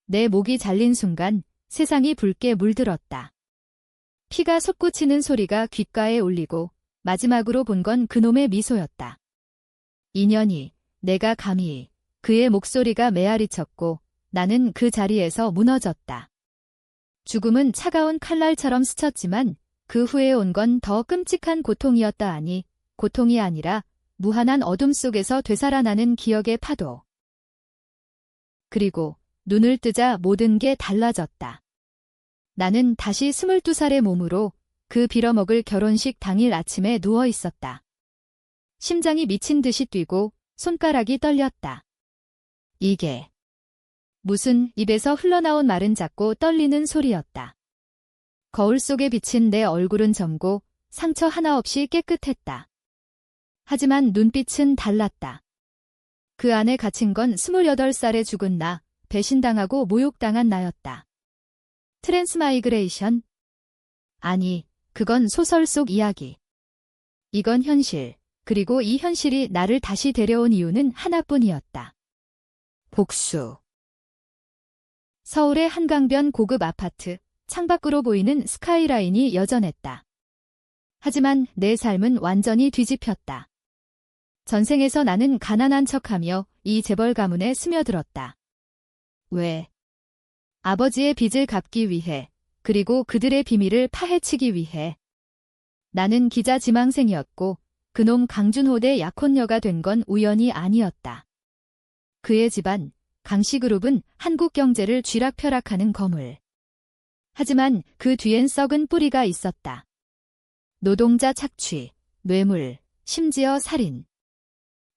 내 목이 잘린 순간 세상이 붉게 물들었다. 피가 솟구치는 소리가 귓가에 울리고 마지막으로 본 건 그놈의 미소였다. 인연이, 내가 감히, 그의 목소리가 메아리쳤고 나는 그 자리에서 무너졌다. 죽음은 차가운 칼날처럼 스쳤지만 그 후에 온 건 더 끔찍한 고통이었다. 아니, 고통이 아니라 무한한 어둠 속에서 되살아나는 기억의 파도. 그리고 눈을 뜨자 모든 게 달라졌다. 나는 다시 22살의 몸으로 그 빌어먹을 결혼식 당일 아침에 누워 있었다. 심장이 미친 듯이 뛰고 손가락이 떨렸다. 이게 무슨 입에서 흘러나온 말은 작고 떨리는 소리였다. 거울 속에 비친 내 얼굴은 젊고 상처 하나 없이 깨끗했다. 하지만 눈빛은 달랐다. 그 안에 갇힌 건 28살에 죽은 나, 배신당하고 모욕당한 나였다. 트랜스마이그레이션? 아니, 그건 소설 속 이야기. 이건 현실, 그리고 이 현실이 나를 다시 데려온 이유는 하나뿐이었다. 복수. 서울의 한강변 고급 아파트, 창밖으로 보이는 스카이라인이 여전했다. 하지만 내 삶은 완전히 뒤집혔다. 전생에서 나는 가난한 척하며 이 재벌 가문에 스며들었다. 왜? 아버지의 빚을 갚기 위해, 그리고 그들의 비밀을 파헤치기 위해. 나는 기자 지망생이었고 그놈 강준호 대 약혼녀가 된 건 우연이 아니었다. 그의 집안, 강씨그룹은 한국 경제를 쥐락펴락하는 거물. 하지만 그 뒤엔 썩은 뿌리가 있었다. 노동자 착취, 뇌물, 심지어 살인.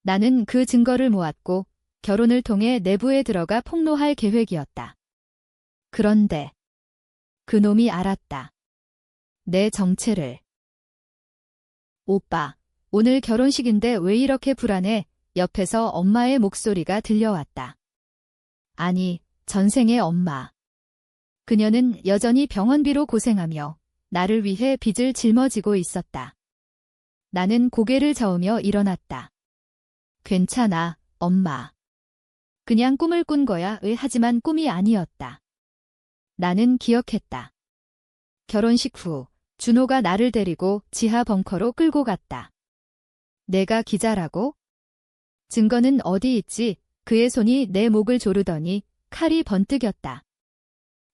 나는 그 증거를 모았고 결혼을 통해 내부에 들어가 폭로할 계획이었다. 그런데 그놈이 알았다. 내 정체를. 오빠, 오늘 결혼식인데 왜 이렇게 불안해? 옆에서 엄마의 목소리가 들려왔다. 아니, 전생의 엄마. 그녀는 여전히 병원비로 고생하며 나를 위해 빚을 짊어지고 있었다. 나는 고개를 저으며 일어났다. 괜찮아, 엄마. 그냥 꿈을 꾼 거야. 하지만 꿈이 아니었다. 나는 기억했다. 결혼식 후 준호가 나를 데리고 지하 벙커로 끌고 갔다. 내가 기자라고? 증거는 어디 있지? 그의 손이 내 목을 조르더니 칼이 번뜩였다.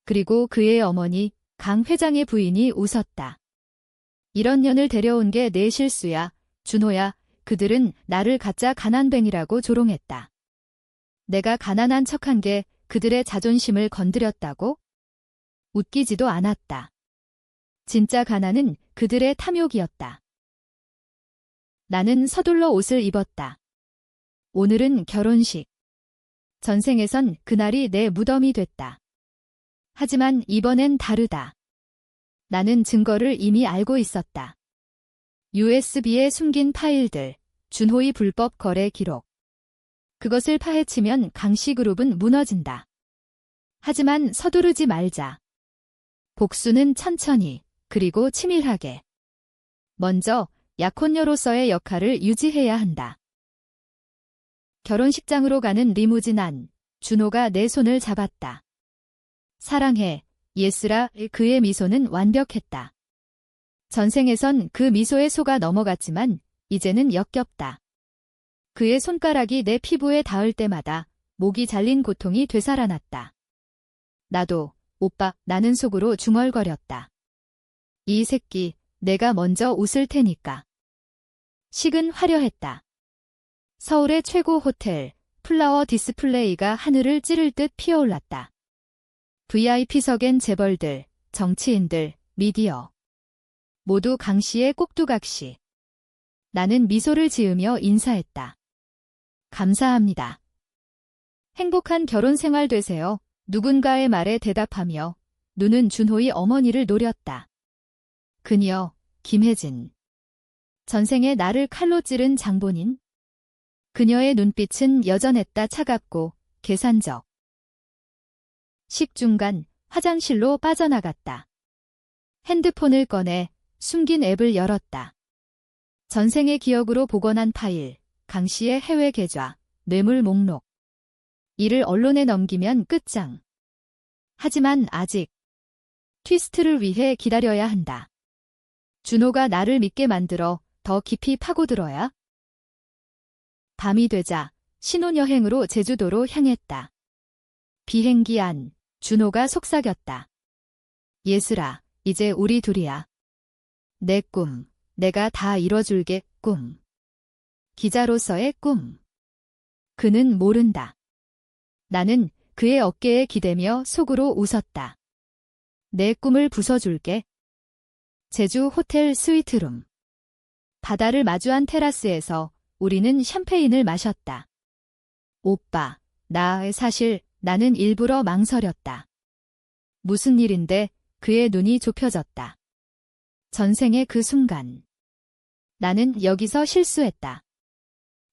그리고 그의 어머니, 강 회장의 부인이 웃었다. 이런 년을 데려온 게 내 실수야, 준호야. 그들은 나를 가짜 가난뱅이라고 조롱했다. 내가 가난한 척한 게 그들의 자존심을 건드렸다고? 웃기지도 않았다. 진짜 가난은 그들의 탐욕이었다. 나는 서둘러 옷을 입었다. 오늘은 결혼식. 전생에선 그날이 내 무덤이 됐다. 하지만 이번엔 다르다. 나는 증거를 이미 알고 있었다. USB에 숨긴 파일들, 준호의 불법 거래 기록. 그것을 파헤치면 강씨그룹은 무너진다. 하지만 서두르지 말자. 복수는 천천히, 그리고 치밀하게. 먼저 약혼녀로서의 역할을 유지해야 한다. 결혼식장으로 가는 리무진 안, 준호가 내 손을 잡았다. 사랑해, 예슬아. 그의 미소는 완벽했다. 전생에선 그 미소에 속아 넘어갔지만 이제는 역겹다. 그의 손가락이 내 피부에 닿을 때마다 목이 잘린 고통이 되살아났다. 나도, 오빠, 나는 속으로 중얼거렸다. 이 새끼, 내가 먼저 웃을 테니까. 식은 화려했다. 서울의 최고 호텔, 플라워 디스플레이가 하늘을 찌를 듯 피어올랐다. VIP석엔 재벌들, 정치인들, 미디어. 모두 강씨의 꼭두각시. 나는 미소를 지으며 인사했다. 감사합니다. 행복한 결혼 생활 되세요. 누군가의 말에 대답하며 눈은 준호의 어머니를 노렸다. 그녀, 김혜진. 전생에 나를 칼로 찌른 장본인. 그녀의 눈빛은 여전했다. 차갑고 계산적. 식중간 화장실로 빠져나갔다. 핸드폰을 꺼내 숨긴 앱을 열었다. 전생의 기억으로 복원한 파일, 강씨의 해외 계좌, 뇌물 목록. 이를 언론에 넘기면 끝장. 하지만 아직 트위스트를 위해 기다려야 한다. 준호가 나를 믿게 만들어 더 깊이 파고들어야. 밤이 되자 신혼여행으로 제주도로 향했다. 비행기 안, 준호가 속삭였다. 예슬아, 이제 우리 둘이야. 내 꿈, 내가 다 이뤄줄게, 꿈. 기자로서의 꿈. 그는 모른다. 나는 그의 어깨에 기대며 속으로 웃었다. 내 꿈을 부숴줄게. 제주 호텔 스위트룸. 바다를 마주한 테라스에서 우리는 샴페인을 마셨다. 오빠, 사실 나는 일부러 망설였다. 무슨 일인데? 그의 눈이 좁혀졌다. 전생의 그 순간. 나는 여기서 실수했다.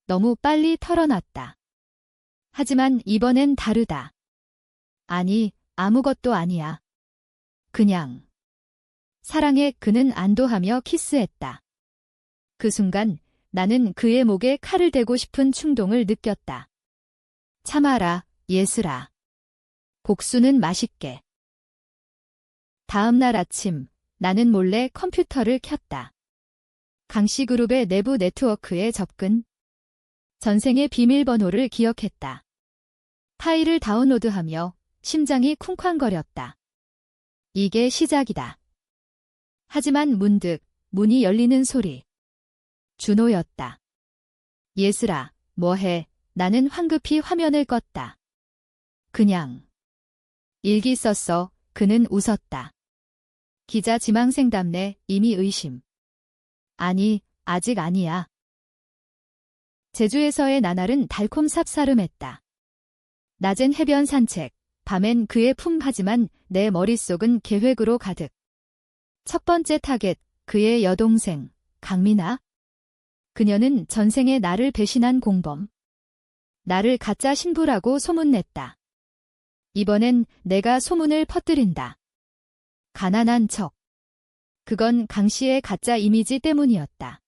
너무 빨리 털어놨다. 하지만 이번엔 다르다. 아니, 아무것도 아니야. 그냥. 사랑해. 그는 안도하며 키스했다. 그 순간 나는 그의 목에 칼을 대고 싶은 충동을 느꼈다. 참아라, 예슬아. 복수는 맛있게. 다음 날 아침, 나는 몰래 컴퓨터를 켰다. 강씨그룹의 내부 네트워크에 접근. 전생의 비밀번호를 기억했다. 파일을 다운로드하며 심장이 쿵쾅거렸다. 이게 시작이다. 하지만 문득 문이 열리는 소리. 준호였다. 예슬아, 뭐해? 나는 황급히 화면을 껐다. 그냥. 일기 썼어. 그는 웃었다. 기자 지망생답네. 이미 의심. 아니, 아직 아니야. 제주에서의 나날은 달콤 쌉싸름했다. 낮엔 해변 산책, 밤엔 그의 품. 하지만 내 머릿속은 계획으로 가득. 첫 번째 타겟, 그의 여동생, 강민아. 그녀는 전생에 나를 배신한 공범. 나를 가짜 신부라고 소문냈다. 이번엔 내가 소문을 퍼뜨린다. 가난한 척. 그건 강씨의 가짜 이미지 때문이었다.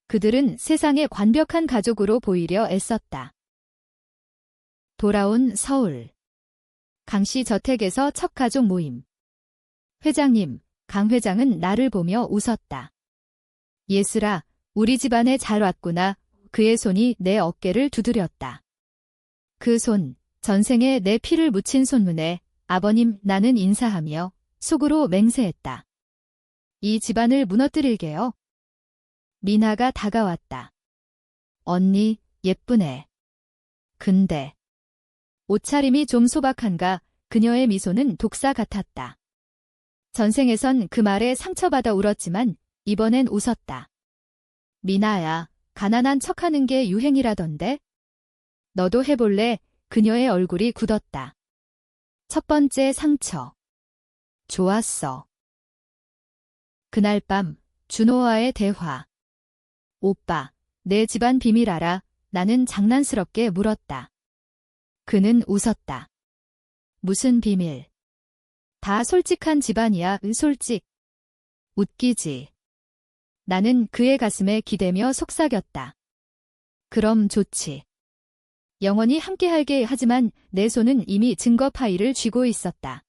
그들은 세상에 완벽한 가족으로 보이려 애썼다. 돌아온 서울. 강씨 저택에서 첫 가족 모임. 회장님, 강 회장은 나를 보며 웃었다. 예슬아, 우리 집안에 잘 왔구나. 그의 손이 내 어깨를 두드렸다. 그 손, 전생에 내 피를 묻힌 손문에 아버님, 나는 인사하며 속으로 맹세했다. 이 집안을 무너뜨릴게요. 미나가 다가왔다. 언니, 예쁘네. 근데 옷차림이 좀 소박한가? 그녀의 미소는 독사 같았다. 전생에선 그 말에 상처받아 울었지만 이번엔 웃었다. 미나야, 가난한 척하는 게 유행이라던데? 너도 해볼래? 그녀의 얼굴이 굳었다. 첫 번째 상처. 좋았어. 그날 밤, 준호와의 대화. 오빠, 내 집안 비밀 알아? 나는 장난스럽게 물었다. 그는 웃었다. 무슨 비밀? 다 솔직한 집안이야, 솔직. 웃기지. 나는 그의 가슴에 기대며 속삭였다. 그럼 좋지. 영원히 함께하게. 하지만 내 손은 이미 증거 파일을 쥐고 있었다.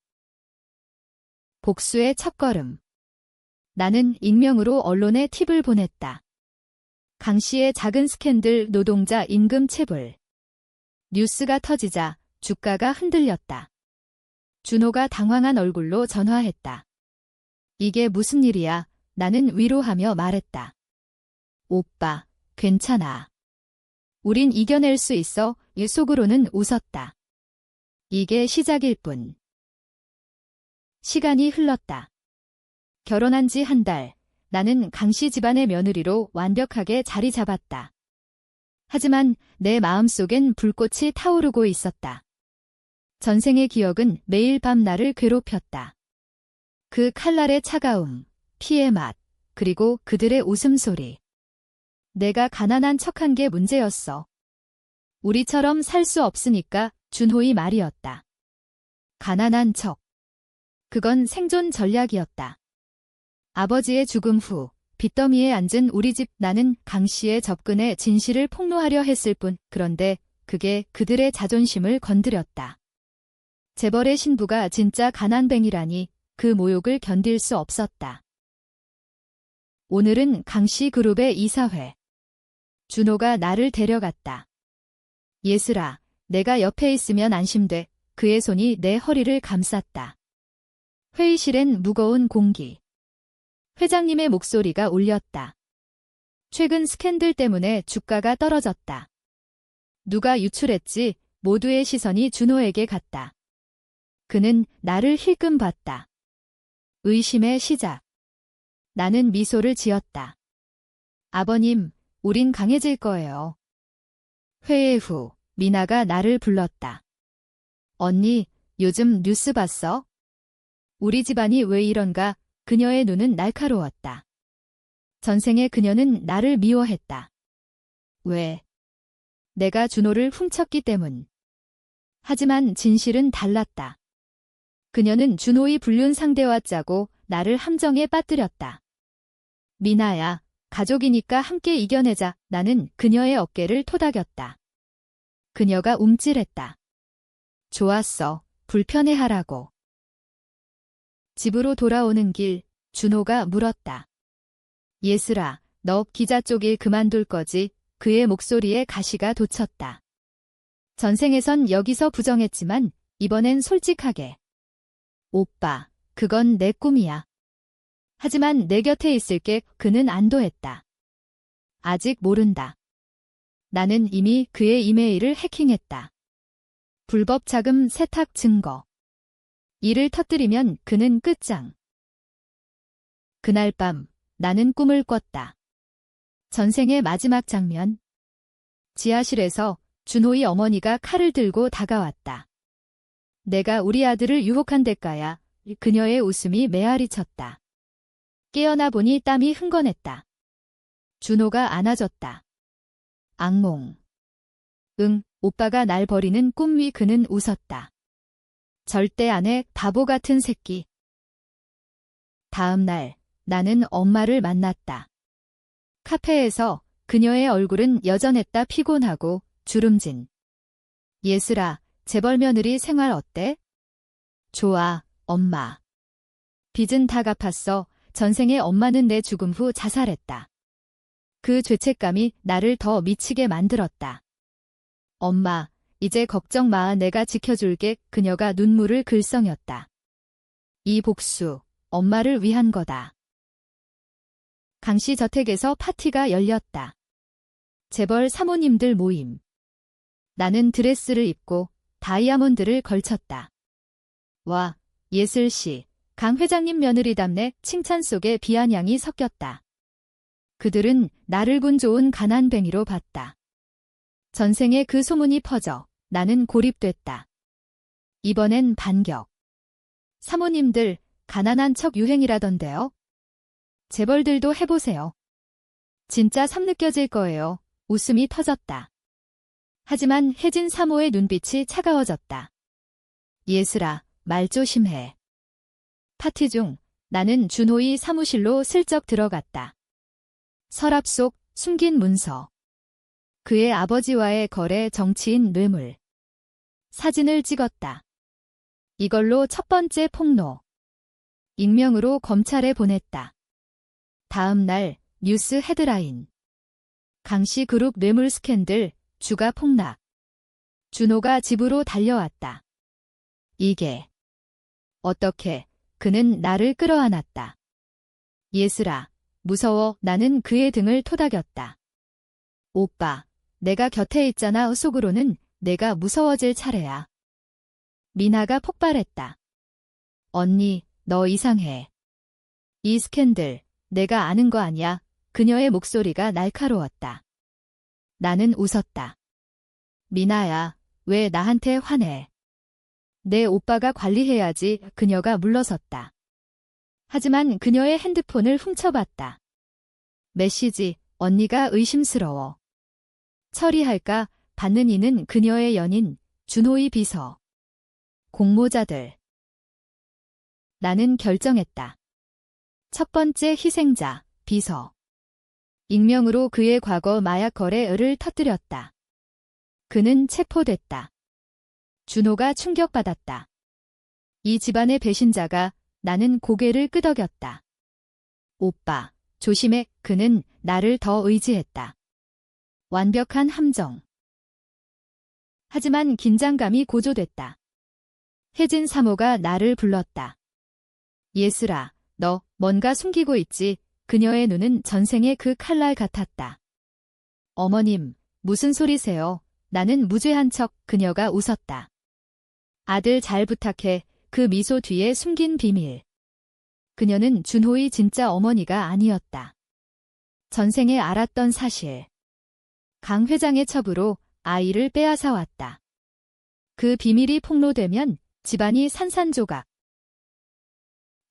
복수의 첫걸음. 나는 익명으로 언론에 팁을 보냈다. 강씨의 작은 스캔들, 노동자 임금 체불. 뉴스가 터지자 주가가 흔들렸다. 준호가 당황한 얼굴로 전화했다. 이게 무슨 일이야? 나는 위로하며 말했다. 오빠, 괜찮아. 우린 이겨낼 수 있어. 이 속으로는 웃었다. 이게 시작일 뿐. 시간이 흘렀다. 결혼한 지 한 달, 나는 강씨 집안의 며느리로 완벽하게 자리 잡았다. 하지만 내 마음속엔 불꽃이 타오르고 있었다. 전생의 기억은 매일 밤 나를 괴롭혔다. 그 칼날의 차가움, 피의 맛, 그리고 그들의 웃음소리. 내가 가난한 척한 게 문제였어. 우리처럼 살 수 없으니까. 준호의 말이었다. 가난한 척. 그건 생존 전략이었다. 아버지의 죽음 후 빚더미에 앉은 우리 집. 나는 강씨의 접근에 진실을 폭로하려 했을 뿐. 그런데 그게 그들의 자존심을 건드렸다. 재벌의 신부가 진짜 가난뱅이라니 그 모욕을 견딜 수 없었다. 오늘은 강씨 그룹의 이사회. 준호가 나를 데려갔다. 예슬아, 내가 옆에 있으면 안심돼. 그의 손이 내 허리를 감쌌다. 회의실엔 무거운 공기. 회장님의 목소리가 울렸다. 최근 스캔들 때문에 주가가 떨어졌다. 누가 유출했지? 모두의 시선이 준호에게 갔다. 그는 나를 힐끔 봤다. 의심의 시작. 나는 미소를 지었다. 아버님, 우린 강해질 거예요. 회의 후 미나가 나를 불렀다. 언니, 요즘 뉴스 봤어? 우리 집안이 왜 이런가? 그녀의 눈은 날카로웠다. 전생에 그녀는 나를 미워했다. 왜? 내가 준호를 훔쳤기 때문. 하지만 진실은 달랐다. 그녀는 준호의 불륜 상대와 짜고 나를 함정에 빠뜨렸다. 미나야, 가족이니까 함께 이겨내자. 나는 그녀의 어깨를 토닥였다. 그녀가 움찔했다. 좋았어. 불편해하라고. 집으로 돌아오는 길, 준호가 물었다. 예슬아, 너 기자 쪽 일 그만둘 거지? 그의 목소리에 가시가 돋쳤다. 전생에선 여기서 부정했지만 이번엔 솔직하게. 오빠, 그건 내 꿈이야. 하지만 내 곁에 있을게. 그는 안도했다. 아직 모른다. 나는 이미 그의 이메일을 해킹했다. 불법 자금 세탁 증거. 이를 터뜨리면 그는 끝장. 그날 밤 나는 꿈을 꿨다. 전생의 마지막 장면. 지하실에서 준호의 어머니가 칼을 들고 다가왔다. 내가 우리 아들을 유혹한 대가야. 그녀의 웃음이 메아리 쳤다. 깨어나 보니 땀이 흥건했다. 준호가 안아줬다. 악몽. 응, 오빠가 날 버리는 꿈. 위 그는 웃었다. 절대 안 해, 바보 같은 새끼. 다음 날 나는 엄마를 만났다. 카페에서 그녀의 얼굴은 여전했다. 피곤하고 주름진. 예슬아, 재벌 며느리 생활 어때? 좋아, 엄마. 빚은 다 갚았어. 전생에 엄마는 내 죽음 후 자살했다. 그 죄책감이 나를 더 미치게 만들었다. 엄마, 이제 걱정 마. 내가 지켜줄게. 그녀가 눈물을 글썽였다. 이 복수, 엄마를 위한 거다. 강씨 저택에서 파티가 열렸다. 재벌 사모님들 모임. 나는 드레스를 입고 다이아몬드를 걸쳤다. 와, 예슬씨, 강 회장님 며느리답네. 칭찬 속에 비아냥이 섞였다. 그들은 나를 군 좋은 가난뱅이로 봤다. 전생에 그 소문이 퍼져 나는 고립됐다. 이번엔 반격. 사모님들, 가난한 척 유행이라던데요. 재벌들도 해보세요. 진짜 섬 느껴질 거예요. 웃음이 터졌다. 하지만 혜진 사모의 눈빛이 차가워졌다. 예슬아, 말 조심해. 파티 중 나는 준호의 사무실로 슬쩍 들어갔다. 서랍 속 숨긴 문서. 그의 아버지와의 거래, 정치인 뇌물. 사진을 찍었다. 이걸로 첫 번째 폭로. 익명으로 검찰에 보냈다. 다음 날 뉴스 헤드라인. 강씨 그룹 뇌물 스캔들, 주가 폭락. 준호가 집으로 달려왔다. 이게. 어떻게, 그는 나를 끌어안았다. 예슬아, 무서워. 나는 그의 등을 토닥였다. 오빠, 내가 곁에 있잖아. 속으로는 내가 무서워질 차례야. 미나가 폭발했다. 언니, 너 이상해. 이 스캔들, 내가 아는 거 아니야. 그녀의 목소리가 날카로웠다. 나는 웃었다. 미나야, 왜 나한테 화내? 내 오빠가 관리해야지. 그녀가 물러섰다. 하지만 그녀의 핸드폰을 훔쳐봤다. 메시지, 언니가 의심스러워. 처리할까? 받는 이는 그녀의 연인, 준호의 비서. 공모자들. 나는 결정했다. 첫 번째 희생자, 비서. 익명으로 그의 과거 마약 거래를 터뜨렸다. 그는 체포됐다. 준호가 충격받았다. 이 집안의 배신자가 나는 고개를 끄덕였다. 오빠, 조심해. 그는 나를 더 의지했다. 완벽한 함정. 하지만 긴장감이 고조됐다. 혜진 사모가 나를 불렀다. 예슬아, 너 뭔가 숨기고 있지? 그녀의 눈은 전생의 그 칼날 같았다. 어머님, 무슨 소리세요? 나는 무죄한 척. 그녀가 웃었다. 아들 잘 부탁해. 그 미소 뒤에 숨긴 비밀. 그녀는 준호의 진짜 어머니가 아니었다. 전생에 알았던 사실. 강 회장의 첩으로 아이를 빼앗아 왔다. 그 비밀이 폭로되면 집안이 산산조각.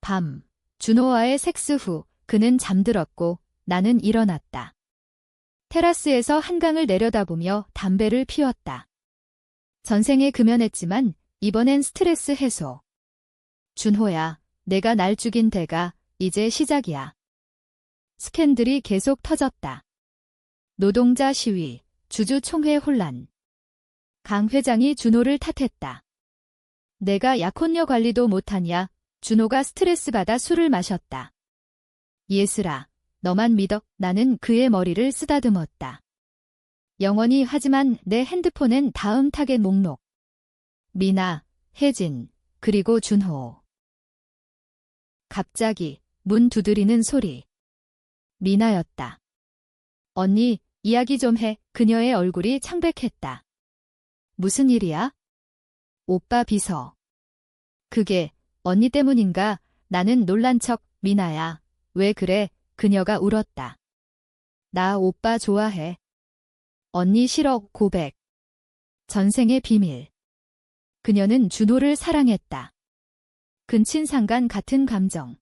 밤, 준호와의 섹스 후 그는 잠들었고 나는 일어났다. 테라스에서 한강을 내려다보며 담배를 피웠다. 전생에 금연했지만 이번엔 스트레스 해소. 준호야, 내가 날 죽인 대가 이제 시작이야. 스캔들이 계속 터졌다. 노동자 시위, 주주총회 혼란. 강 회장이 준호를 탓했다. 내가 약혼녀 관리도 못하냐? 준호가 스트레스 받아 술을 마셨다. 예슬아, 너만 믿어. 나는 그의 머리를 쓰다듬었다. 영원히. 하지만 내 핸드폰엔 다음 타겟 목록. 미나, 혜진, 그리고 준호. 갑자기 문 두드리는 소리. 미나였다. 언니, 이야기 좀 해. 그녀의 얼굴이 창백했다. 무슨 일이야? 오빠 비서. 그게 언니 때문인가? 나는 놀란 척. 미나야, 왜 그래? 그녀가 울었다. 나 오빠 좋아해. 언니 싫어. 고백. 전생의 비밀. 그녀는 준호를 사랑했다. 근친상간 같은 감정.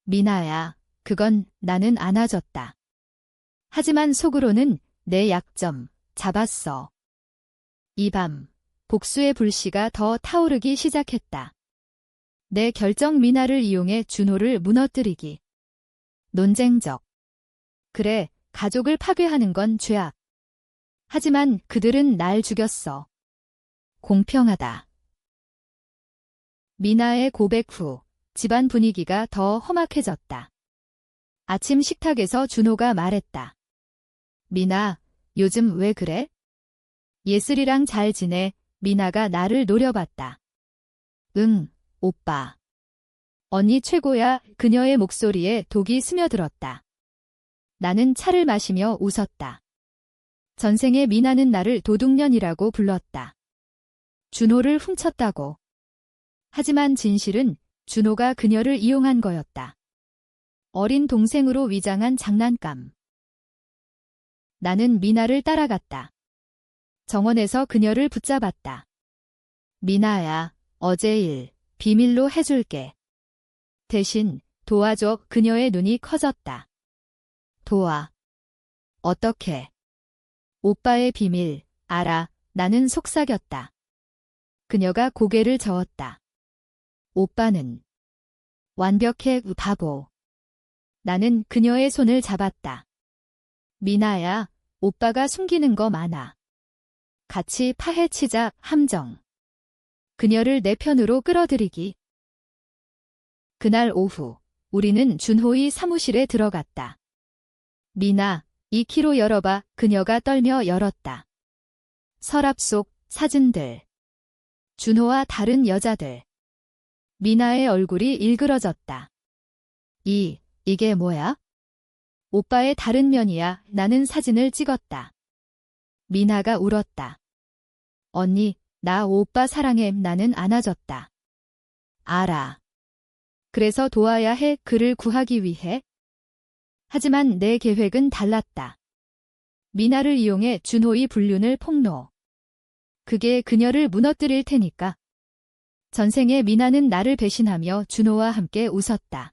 미나야, 그건 나는 안아줬다. 하지만 속으로는 내 약점 잡았어. 이 밤, 복수의 불씨가 더 타오르기 시작했다. 내 결정. 미나를 이용해 준호를 무너뜨리기. 논쟁적. 그래, 가족을 파괴하는 건 죄악. 하지만 그들은 날 죽였어. 공평하다. 미나의 고백 후 집안 분위기가 더 험악해졌다. 아침 식탁에서 준호가 말했다. 미나, 요즘 왜 그래? 예슬이랑 잘 지내. 미나가 나를 노려봤다. 응, 오빠. 언니 최고야. 그녀의 목소리에 독이 스며들었다. 나는 차를 마시며 웃었다. 전생에 미나는 나를 도둑년이라고 불렀다. 준호를 훔쳤다고. 하지만 진실은 준호가 그녀를 이용한 거였다. 어린 동생으로 위장한 장난감. 나는 미나를 따라갔다. 정원에서 그녀를 붙잡았다. 미나야, 어제 일 비밀로 해줄게. 대신 도와줘. 그녀의 눈이 커졌다. 도와. 어떻게? 오빠의 비밀 알아. 나는 속삭였다. 그녀가 고개를 저었다. 오빠는 완벽해. 바보. 나는 그녀의 손을 잡았다. 미나야, 오빠가 숨기는 거 많아. 같이 파헤치자. 함정. 그녀를 내 편으로 끌어들이기. 그날 오후, 우리는 준호의 사무실에 들어갔다. 미나, 이 키로 열어봐. 그녀가 떨며 열었다. 서랍 속 사진들. 준호와 다른 여자들. 미나의 얼굴이 일그러졌다. 이게 뭐야? 오빠의 다른 면이야. 나는 사진을 찍었다. 미나가 울었다. 언니, 나 오빠 사랑해. 나는 안아줬다. 알아. 그래서 도와야 해. 그를 구하기 위해. 하지만 내 계획은 달랐다. 미나를 이용해 준호의 불륜을 폭로. 그게 그녀를 무너뜨릴 테니까. 전생에 미나는 나를 배신하며 준호와 함께 웃었다.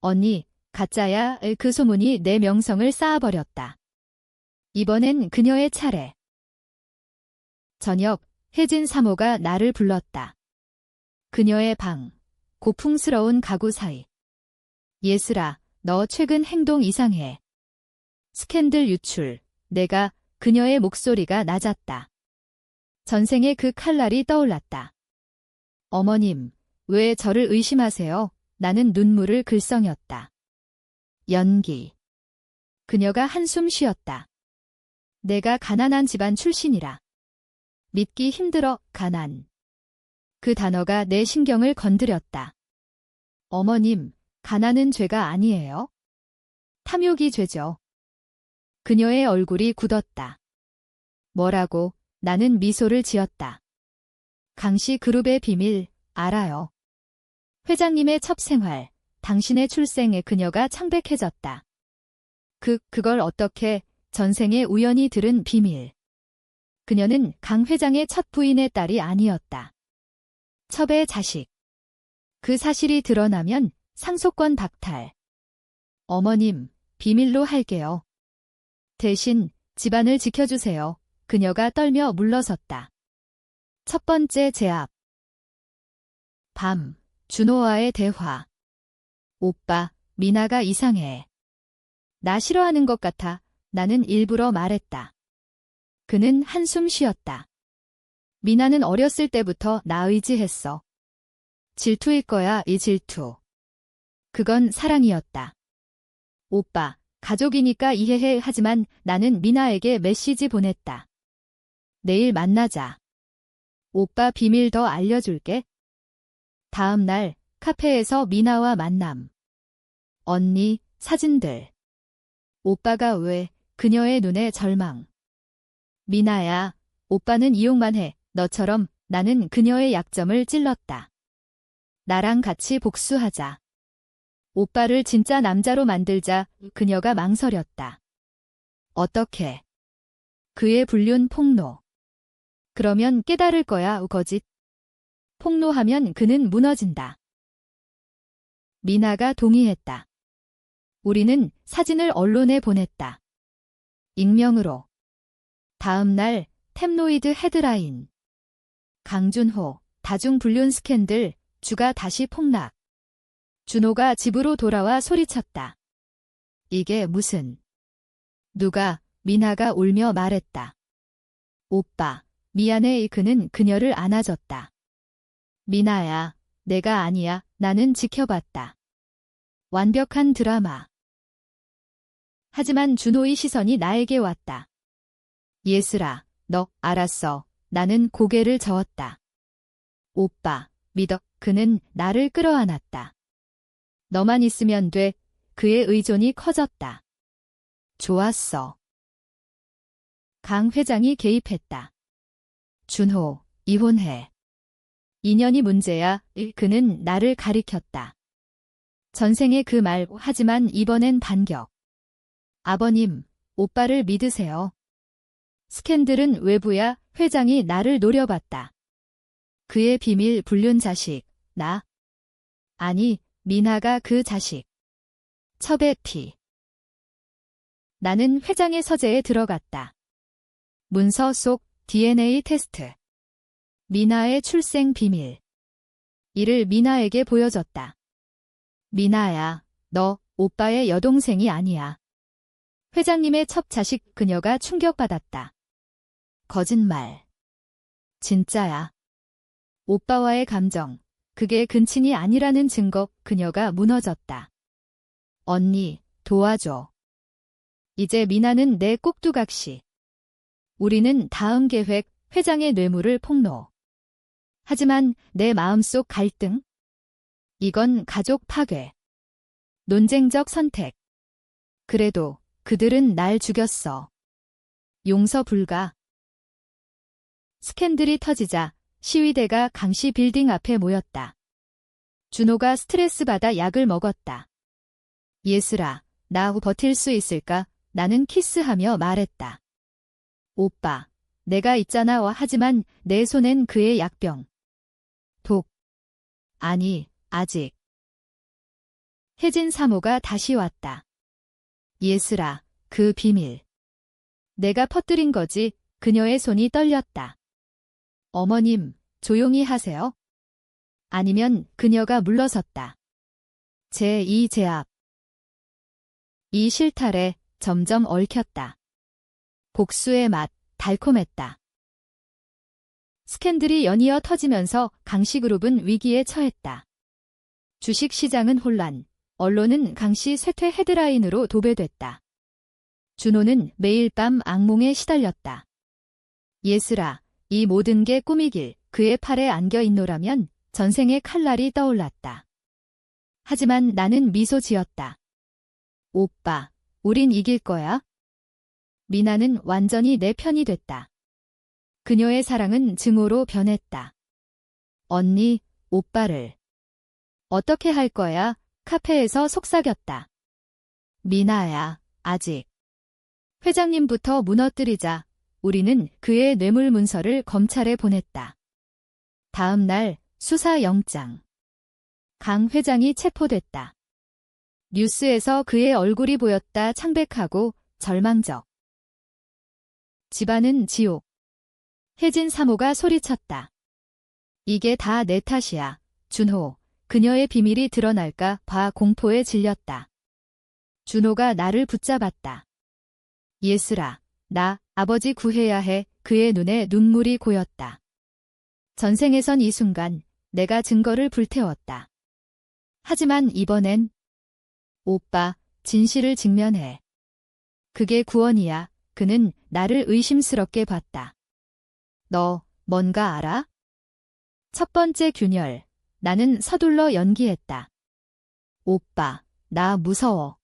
언니, 가짜야. 그 소문이 내 명성을 쌓아버렸다. 이번엔 그녀의 차례. 저녁, 혜진 사모가 나를 불렀다. 그녀의 방, 고풍스러운 가구 사이. 예슬아, 너 최근 행동 이상해. 스캔들 유출. 내가. 그녀의 목소리가 낮았다. 전생의 그 칼날이 떠올랐다. 어머님, 왜 저를 의심하세요? 나는 눈물을 글썽였다. 연기. 그녀가 한숨 쉬었다. 내가 가난한 집안 출신이라. 믿기 힘들어, 가난. 그 단어가 내 신경을 건드렸다. 어머님, 가난은 죄가 아니에요. 탐욕이 죄죠. 그녀의 얼굴이 굳었다. 뭐라고? 나는 미소를 지었다. 강씨 그룹의 비밀, 알아요. 회장님의 첫 생활, 당신의 출생에 그녀가 창백해졌다. 그걸 어떻게, 전생에 우연히 들은 비밀. 그녀는 강 회장의 첫 부인의 딸이 아니었다. 첩의 자식. 그 사실이 드러나면 상속권 박탈. 어머님, 비밀로 할게요. 대신 집안을 지켜주세요. 그녀가 떨며 물러섰다. 첫 번째 제압. 밤, 준호와의 대화. 오빠, 미나가 이상해. 나 싫어하는 것 같아. 나는 일부러 말했다. 그는 한숨 쉬었다. 미나는 어렸을 때부터 나 의지했어. 질투일 거야, 이 질투. 그건 사랑이었다. 오빠, 가족이니까 이해해. 하지만 나는 미나에게 메시지 보냈다. 내일 만나자. 오빠 비밀 더 알려줄게. 다음 날 카페에서 미나와 만남. 언니, 사진들. 오빠가 왜? 그녀의 눈에 절망. 미나야, 오빠는 이용만 해. 너처럼. 나는 그녀의 약점을 찔렀다. 나랑 같이 복수하자. 오빠를 진짜 남자로 만들자. 그녀가 망설였다. 어떻게? 그의 불륜 폭로. 그러면 깨달을 거야, 거짓. 폭로하면 그는 무너진다. 미나가 동의했다. 우리는 사진을 언론에 보냈다. 익명으로. 다음 날 탭로이드 헤드라인. 강준호, 다중 불륜 스캔들, 주가 다시 폭락. 준호가 집으로 돌아와 소리쳤다. 이게 무슨. 누가, 미나가 울며 말했다. 오빠, 미안해. 그는 그녀를 안아줬다. 미나야, 내가 아니야. 나는 지켜봤다. 완벽한 드라마. 하지만 준호의 시선이 나에게 왔다. 예슬아, 너, 알았어. 나는 고개를 저었다. 오빠, 믿어. 그는 나를 끌어안았다. 너만 있으면 돼. 그의 의존이 커졌다. 좋았어. 강 회장이 개입했다. 준호, 이혼해. 인연이 문제야. 그는 나를 가리켰다. 전생에 그 말, 하지만 이번엔 반격. 아버님, 오빠를 믿으세요. 스캔들은 외부야. 회장이 나를 노려봤다. 그의 비밀 불륜 자식, 나. 아니, 미나가 그 자식. 첩의 피. 나는 회장의 서재에 들어갔다. 문서 속 DNA 테스트. 미나의 출생 비밀. 이를 미나에게 보여줬다. 미나야, 너 오빠의 여동생이 아니야. 회장님의 첩 자식. 그녀가 충격받았다. 거짓말. 진짜야. 오빠와의 감정. 그게 근친이 아니라는 증거. 그녀가 무너졌다. 언니, 도와줘. 이제 미나는 내 꼭두각시. 우리는 다음 계획, 회장의 뇌물을 폭로. 하지만 내 마음속 갈등? 이건 가족 파괴. 논쟁적 선택. 그래도 그들은 날 죽였어. 용서 불가. 스캔들이 터지자 시위대가 강씨 빌딩 앞에 모였다. 준호가 스트레스 받아 약을 먹었다. 예슬아, 나 버틸 수 있을까? 나는 키스하며 말했다. 오빠, 내가 있잖아. 하지만 내 손엔 그의 약병. 독. 아니, 아직. 혜진 사모가 다시 왔다. 예슬아, 그 비밀. 내가 퍼뜨린 거지. 그녀의 손이 떨렸다. 어머님, 조용히 하세요. 아니면 그녀가 물러섰다. 제2 제압. 이 실타래 점점 얽혔다. 복수의 맛, 달콤했다. 스캔들이 연이어 터지면서 강씨그룹은 위기에 처했다. 주식시장은 혼란, 언론은 강씨 쇠퇴 헤드라인으로 도배됐다. 준호는 매일 밤 악몽에 시달렸다. 예슬아, 이 모든 게 꿈이길 그의 팔에 안겨 있노라면 전생의 칼날이 떠올랐다. 하지만 나는 미소 지었다. 오빠, 우린 이길 거야. 미나는 완전히 내 편이 됐다. 그녀의 사랑은 증오로 변했다. 언니, 오빠를 어떻게 할 거야? 카페에서 속삭였다. 미나야, 아직. 회장님부터 무너뜨리자. 우리는 그의 뇌물 문서를 검찰에 보냈다. 다음 날 수사영장. 강 회장이 체포됐다. 뉴스에서 그의 얼굴이 보였다. 창백하고 절망적. 집안은 지옥. 혜진 사모가 소리쳤다. 이게 다 내 탓이야. 준호, 그녀의 비밀이 드러날까 봐 공포에 질렸다. 준호가 나를 붙잡았다. 예슬아, 나 아버지 구해야 해. 그의 눈에 눈물이 고였다. 전생에선 이 순간 내가 증거를 불태웠다. 하지만 이번엔 오빠, 진실을 직면해. 그게 구원이야. 그는 나를 의심스럽게 봤다. 너 뭔가 알아? 첫 번째 균열. 나는 서둘러 연기했다. 오빠, 나 무서워.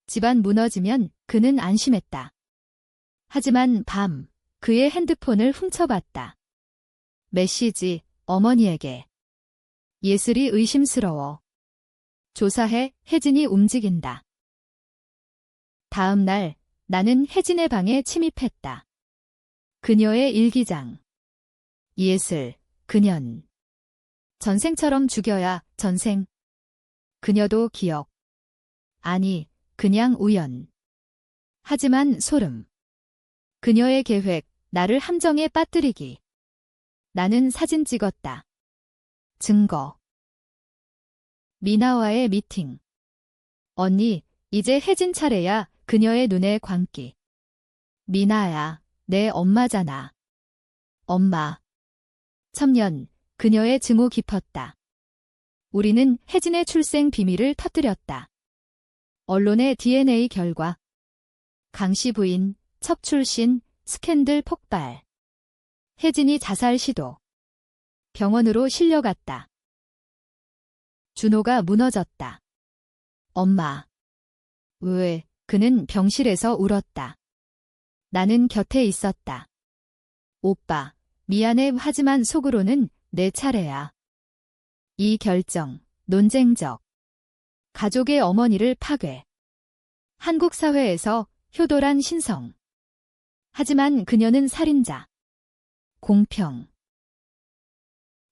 집안 무너지면 그는 안심했다. 하지만 밤, 그의 핸드폰을 훔쳐봤다. 메시지, 어머니에게. 예슬이 의심스러워. 조사해. 혜진이 움직인다. 다음 날 나는 혜진의 방에 침입했다. 그녀의 일기장. 예슬, 그년. 전생처럼 죽여야. 전생. 그녀도 기억. 아니, 그냥 우연. 하지만 소름. 그녀의 계획, 나를 함정에 빠뜨리기. 나는 사진 찍었다. 증거. 미나와의 미팅. 언니, 이제 혜진 차례야. 그녀의 눈에 광기. 미나야, 내 엄마잖아. 엄마. 첨년, 그녀의 증오 깊었다. 우리는 혜진의 출생 비밀을 터뜨렸다. 언론의 DNA 결과. 강씨 부인, 첩출신, 스캔들 폭발. 혜진이 자살 시도. 병원으로 실려갔다. 준호가 무너졌다. 엄마. 왜? 그는 병실에서 울었다. 나는 곁에 있었다. 오빠, 미안해. 하지만 속으로는 내 차례야. 이 결정, 논쟁적. 가족의 어머니를 파괴. 한국 사회에서 효도란 신성. 하지만 그녀는 살인자. 공평.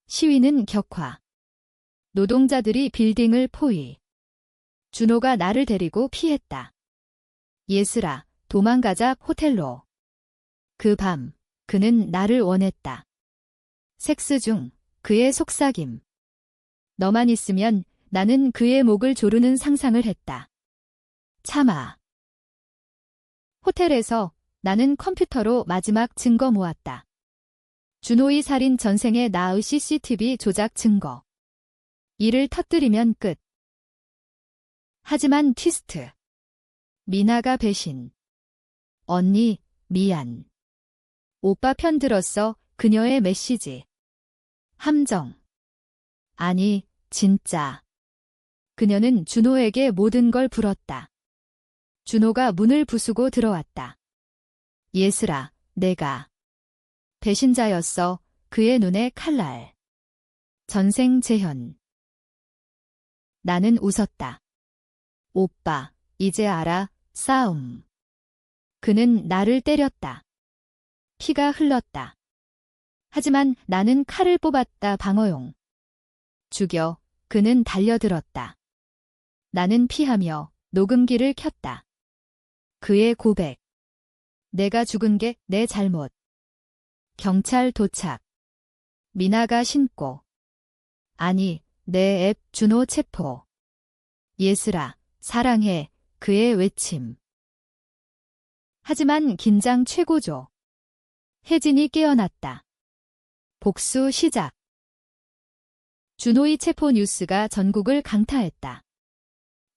시위는 격화. 노동자들이 빌딩을 포위. 준호가 나를 데리고 피했다. 예슬아, 도망가자. 호텔로. 그 밤, 그는 나를 원했다. 섹스 중 그의 속삭임. 너만 있으면 나는 그의 목을 조르는 상상을 했다. 참아. 호텔에서 나는 컴퓨터로 마지막 증거 모았다. 준호의 살인 전생의 나의 CCTV 조작 증거. 이를 터뜨리면 끝. 하지만 트위스트. 미나가 배신. 언니, 미안. 오빠 편 들었어. 그녀의 메시지. 함정. 아니, 진짜. 그녀는 준호에게 모든 걸 불었다. 준호가 문을 부수고 들어왔다. 예슬아, 내가 배신자였어. 그의 눈에 칼날. 전생 재현. 나는 웃었다. 오빠, 이제 알아. 싸움. 그는 나를 때렸다. 피가 흘렀다. 하지만 나는 칼을 뽑았다. 방어용. 죽여. 그는 달려들었다. 나는 피하며 녹음기를 켰다. 그의 고백. 내가 죽은 게 내 잘못. 경찰 도착. 미나가 신고. 아니, 내 앱 준호 체포. 예슬아, 사랑해. 그의 외침. 하지만 긴장 최고조. 혜진이 깨어났다. 복수 시작. 준호의 체포 뉴스가 전국을 강타했다.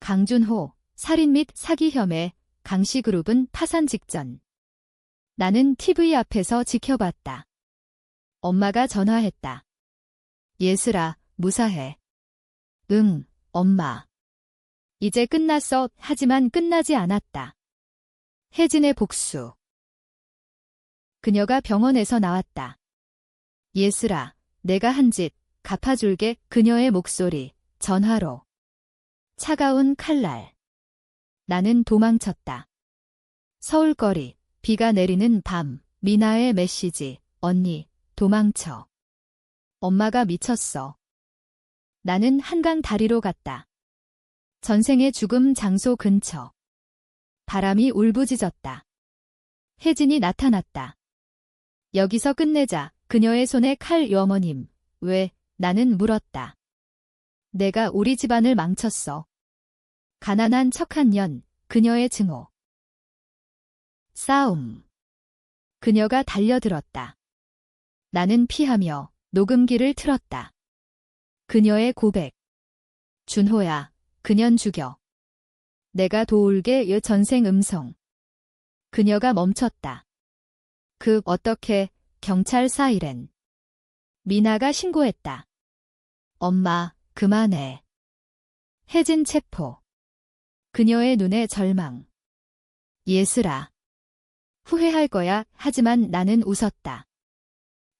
강준호, 살인 및 사기 혐의, 강씨그룹은 파산 직전. 나는 TV 앞에서 지켜봤다. 엄마가 전화했다. 예슬아, 무사해. 응, 엄마. 이제 끝났어. 하지만 끝나지 않았다. 혜진의 복수. 그녀가 병원에서 나왔다. 예슬아, 내가 한 짓 갚아줄게. 그녀의 목소리, 전화로. 차가운 칼날. 나는 도망쳤다. 서울거리, 비가 내리는 밤, 미나의 메시지, 언니, 도망쳐. 엄마가 미쳤어. 나는 한강 다리로 갔다. 전생의 죽음 장소 근처. 바람이 울부짖었다. 혜진이 나타났다. 여기서 끝내자. 그녀의 손에 칼. 어머님, 왜? 나는 물었다. 내가 우리 집안을 망쳤어. 가난한 척한 년, 그녀의 증오. 싸움. 그녀가 달려들었다. 나는 피하며 녹음기를 틀었다. 그녀의 고백. 준호야, 그년 죽여. 내가 도울게. 전생 음성. 그녀가 멈췄다. 어떻게? 경찰 사이렌. 미나가 신고했다. 엄마, 그만해. 혜진 체포. 그녀의 눈에 절망. 예슬아. 후회할 거야. 하지만 나는 웃었다.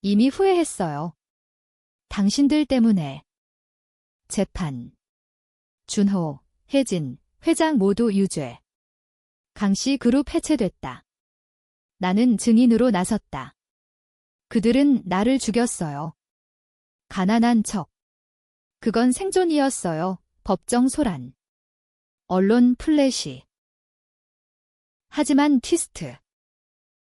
이미 후회했어요. 당신들 때문에. 재판. 준호, 혜진, 회장 모두 유죄. 강씨 그룹 해체됐다. 나는 증인으로 나섰다. 그들은 나를 죽였어요. 가난한 척. 그건 생존이었어요. 법정 소란. 언론 플래시. 하지만 트위스트.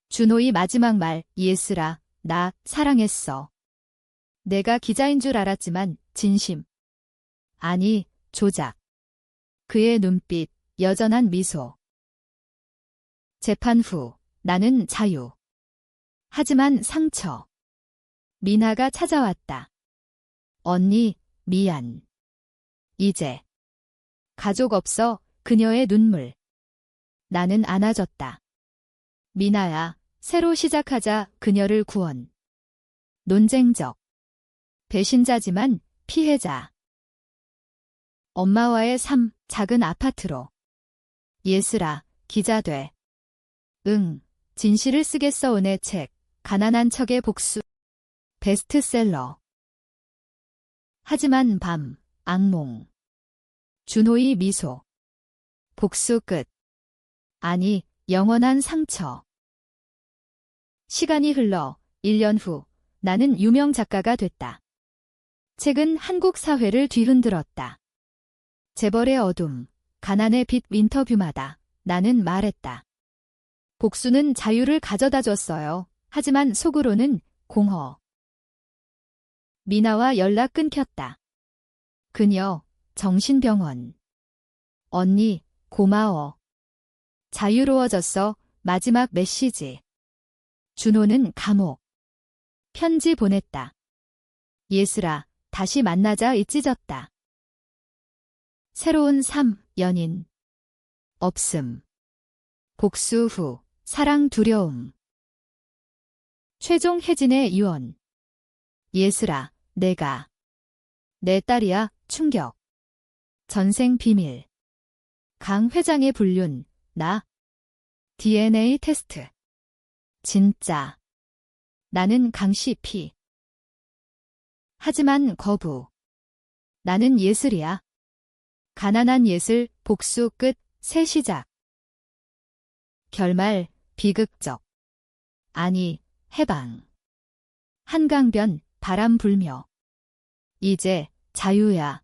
준호의 마지막 말, 예슬아, 나 사랑했어. 내가 기자인 줄 알았지만 진심. 아니, 조작. 그의 눈빛, 여전한 미소. 재판 후, 나는 자유. 하지만 상처. 미나가 찾아왔다. 언니, 미안. 이제. 가족 없어. 그녀의 눈물. 나는 안아줬다. 미나야, 새로 시작하자. 그녀를 구원. 논쟁적. 배신자지만 피해자. 엄마와의 삶, 작은 아파트로. 예슬아, 기자 돼. 응, 진실을 쓰겠어. 은의 책, 가난한 척의 복수. 베스트셀러. 하지만 밤, 악몽. 준호의 미소. 복수 끝. 아니, 영원한 상처. 시간이 흘러 1년 후, 나는 유명 작가가 됐다. 책은 한국 사회를 뒤흔들었다. 재벌의 어둠, 가난의 빛. 인터뷰마다 나는 말했다. 복수는 자유를 가져다 줬어요. 하지만 속으로는 공허. 미나와 연락 끊겼다. 그녀, 정신병원. 언니, 고마워. 자유로워졌어. 마지막 메시지. 준호는 감옥. 편지 보냈다. 예슬아, 다시 만나자. 찢어졌다. 새로운 삶, 연인. 없음. 복수 후, 사랑 두려움. 최종 혜진의 유언. 예슬아, 내가. 내 딸이야. 충격. 전생 비밀. 강 회장의 불륜. 나. DNA 테스트. 진짜. 나는 강씨 피. 하지만 거부. 나는 예슬이야. 가난한 예슬. 복수 끝. 새 시작. 결말, 비극적. 아니, 해방. 한강변, 바람 불며. 이제 자유야.